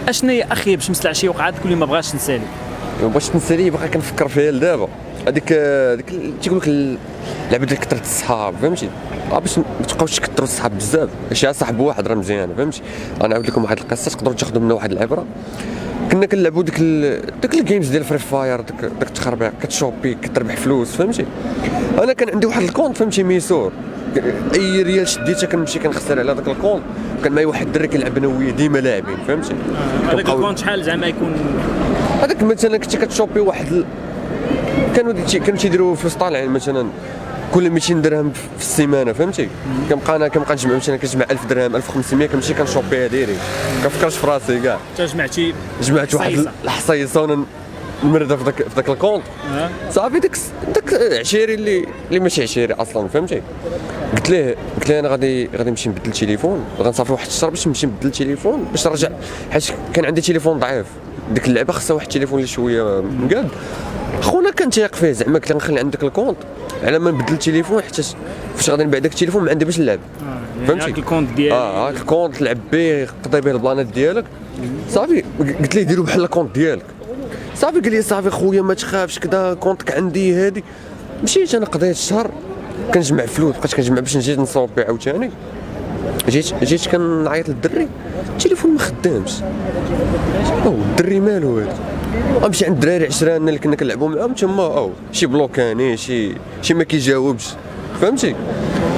اشنا هي اخي باش نسلع شي وقعه تقول لي ما بغاش نسالي؟ ما بغيتش نسالي، باقي كنفكر فيها لدابا. هذيك تيقول لك اللعبه ديال كثره الصحاب، فهمتي؟ باش ما تبقاوش تكثروا الصحاب بزاف، شي صاحب واحد راه مزيان، فهمتي؟ غنعاود لكم واحد القصه تقدروا تاخذوا منها واحد العبره. كنا كنلعبوا ديك الجيمز ديال فري فاير، داك التخربيق، كتشوبي كتربح فلوس، فهمتي؟ انا كان عندي واحد الكونت، فهمتي؟ ميسور، اي ريال شديتها كنمشي كنخسر على داك الكونت. كان معايا واحد الدري كنلعب انا وياه ديما لاعبين، فهمتي؟ هذاك الكونت شحال زعما يكون؟ هذاك مثلا كنتي كتشوبي واحد كانوا تيديروا فلوس طالعين، مثلا كل 200 درهم في السيمانه، فهمتي؟ كنبقى نجمع، مثلا كنجمع 1000 درهم 1500، كنمشي كنشوبيها ديريكت، كنفكرش في راسي كاع. جمعت واحد الحصيصه ونمردها في ذاك الكونت. صافي داك عشيري اللي ماشي عشيري اصلا، فهمتي؟ قلت ليه انا غادي نمشي نبدل التليفون، غنصافي واحد الشهر باش نمشي نبدل التليفون باش نرجع، حيت كان عندي تليفون ضعيف. ديك اللعبه خاصها واحد التليفون اللي شويه مقاد. خونا كان تيق فيه، زعما قلت له نخلي عندك الكونت على ما نبدل التليفون، حتى فاش غادي نبيع داك التليفون ما عندي باش نلعب. فهمتي؟ هاك الكونت ديالي، هاك الكونت تلعب به، قضي به البلانات ديالك. صافي قلت ليه ديروا بحال الكونت ديالك. صافي قال لي صافي خويا ما تخافش كذا، كونتك عندي هادي. مشيت انا قضيت الشهر كنجمع فلوس، بقيت كنجمع باش نجي نصوبي عاوتاني. جيت كنعيط للدري، التليفون ما خدامش. الدري مالو هذا؟ غنمشي عند الدراري 10 اللي كنا كنلعبوا معاهم تما، شي بلوكاني، شي ما كيجاوبش، فهمتي؟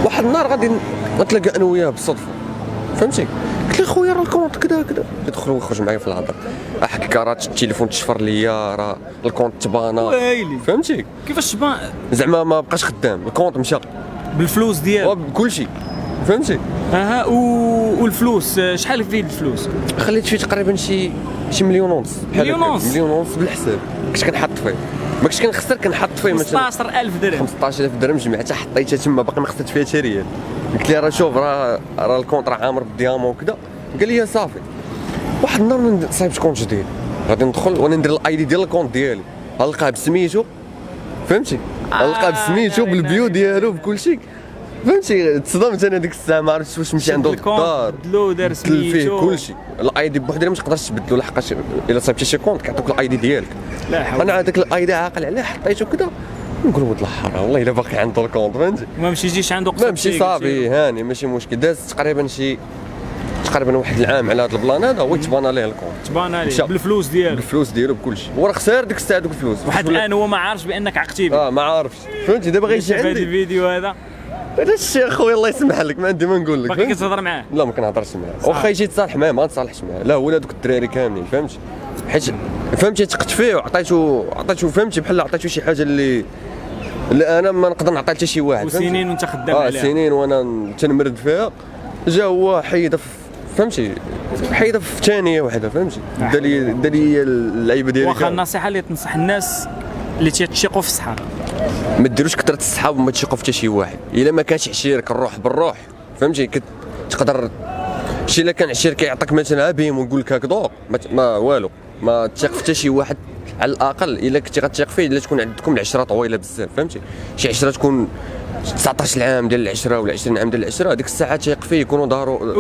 واحد النهار غادي نتلاقى انا وياه بالصدفه، فهمتي؟ قلت له خويا راه الكونت كذا يدخل ويخرج معايا في الهضره، احكي كارات التليفون تشفر ليا، راه الكونت تبانا، فهمتي؟ كيفاش تبان؟ زعما ما بقاش خدام، الكونت مشى بالفلوس ديالو بكلشي، فهمتي؟ والفلوس شحال فيه الفلوس؟ خليت فيه تقريبا شي مليون ونص، مليون ونص بالحساب. كنت كنحط فيه، ما كنتش كنخسر، كنحط فيه مثلا 15000 درهم. 15000 درهم جمعتها حطيتها تما، باقي ما خسرت فيها حتى ريال. قلت لي راه شوف، راه الكونت راه عامر بالديامون وكذا. قال لي صافي. واحد النهار صايبت كونت جديد، غادي ندخل وانا ندير الاي دي ديال الكونت ديالي، غنلقاه بسميتو، فهمتي؟ غنلقاه بسميتو بالبيو ديالو بكلشي، فهمتي؟ تصدمت انا ديك الساعه، ما عرفتش واش نمشي عندو للدار بدلو دار سميتو فيه كلشي. الاي دي بوحدها ما تقدرش تبدلو، لحقاش الا صايبتي شي كونت كيعطوك الاي دي ديالك. انا هذاك الاي دي عاقل عليه، حطيته كذا، نقول ولد الحرام والله الا باقي عنده الكونت، فهمتي؟ ما مشيتيش عنده قصه؟ ما مشي صافي هاني، ماشي مشكل. داز تقريبا واحد العام على هذا البلان هذا، هو تبان ليه الكونت، تبان ليه بالفلوس ديالو بكلشي. هو راه خسر ديك الساعه دوك الفلوس واحد الان، هو ما عارفش بانك عقتي به. ما عارفش، فهمتي؟ دابا غيجي عندي هذا الفيديو هذا. هذا الشيء اخويا الله يسمح لك، ما عندي ما نقول لك. باقي كتهضر معاه؟ لا ما كنهضرش معاه، واخا يجي يتصالح معاه ما نتصالحش معاه، لا ولا دوك الدراري كاملين، فهمتي؟ حيت فهمتي ثقت فيه وعطيتو، فهمتي؟ بحال عطيتو شي حاجه اللي انا ما نقدر نعطيها حتى شي واحد. وسنين وانت خدام عليها. سنين وانا تنمرد فيها. جا هو حيدها، فهمتي؟ حيدها في ثانيه واحده، فهمتي؟ دا لي اللعيبه ديالي. واخا النصيحه اللي تنصح الناس اللي تيثقوا في الصحاب، ما ديروش كثره الصحاب وما تثقوا في حتى شي واحد. الا ما كانش عشيرك الروح بالروح، فهمتي؟ تقدر شي الا كان عشير كيعطيك مثلا بهم ويقول لك هكذا، ما والو، ما تثق في حتى شي واحد. على الاقل الا كنتي غتثق فيه، الا تكون عندكم العشره طويله بزاف، فهمتي؟ شي عشره تكون 19 عام ديال العشره ولا 20 عام ديال العشره، ديك الساعه تيق فيه يكونوا ظهروا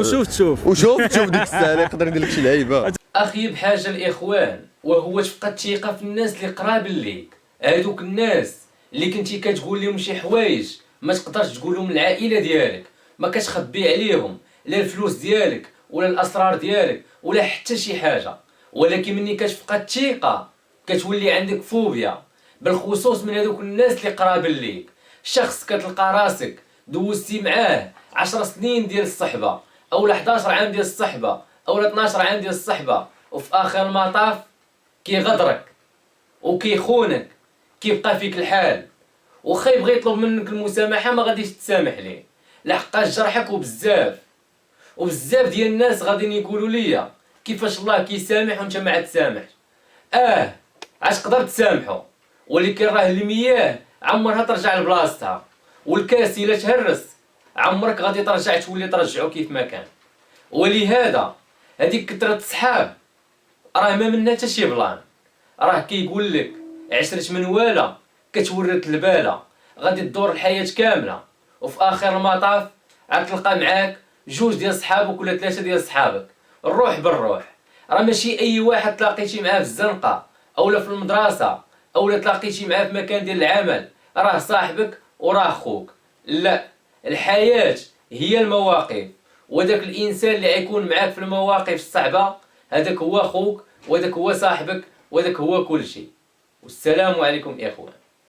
وشوف ديك الساعه يقدر يدير لك شي لعيبه. اخي بحاجه الاخوان، وهو تفقد الثقه في الناس اللي قراب ليك. هذوك الناس اللي كنتي كتقول لهم شي حوايج ما تقدرش تقولهم للعائله ديالك، ما كتخبي عليهم لا الفلوس ديالك ولا الاسرار ديالك ولا حتى شي حاجه، ولكن ملي كتفقد الثقه كتولي عندك فوبيا، بالخصوص من هذوك الناس اللي قراب ليك. شخص كتلقى راسك دوزتي معاه 10 سنين ديال الصحبه، اولا 11 عام ديال الصحبه، اولا 12 عام ديال الصحبه، وفي اخر المطاف كيغدرك وكيخونك، كيبقى فيك الحال. وخا يبغي يطلب منك المسامحه ما غاديش تسامح ليه، لحقاش جرحك. وبزاف ديال الناس غاديين يقولوا ليا كيفاش الله كيسامح وانت ما تسامحش. عاش تقدر تسامحه، ولكن راه المياه عمرها ترجع لبلاصتها، والكاس الا تهرس عمرك غادي ترجع تولي ترجعو كيف ما كان. ولهذا هذيك كثرة الصحاب راه ما منها حتى شي بلان. راه كيقول لك عشرة منواله كتورث الباله، غادي تدور الحياه كامله، وفي اخر المطاف عاد تلقى معاك جوج ديال صحابك ولا 3 ديال صحابك، الروح بالروح. راه ماشي اي واحد تلاقيتي معاه في الزنقه اولا في المدرسه اولا تلاقيتي معاه في مكان ديال العمل راه صاحبك وراه خوك. لا، الحياه هي المواقف، وداك الانسان اللي غيكون معاك في المواقف الصعبه هذاك هو خوك، وهذاك هو صاحبك، وهذاك هو كل شيء. والسلام عليكم اخوان.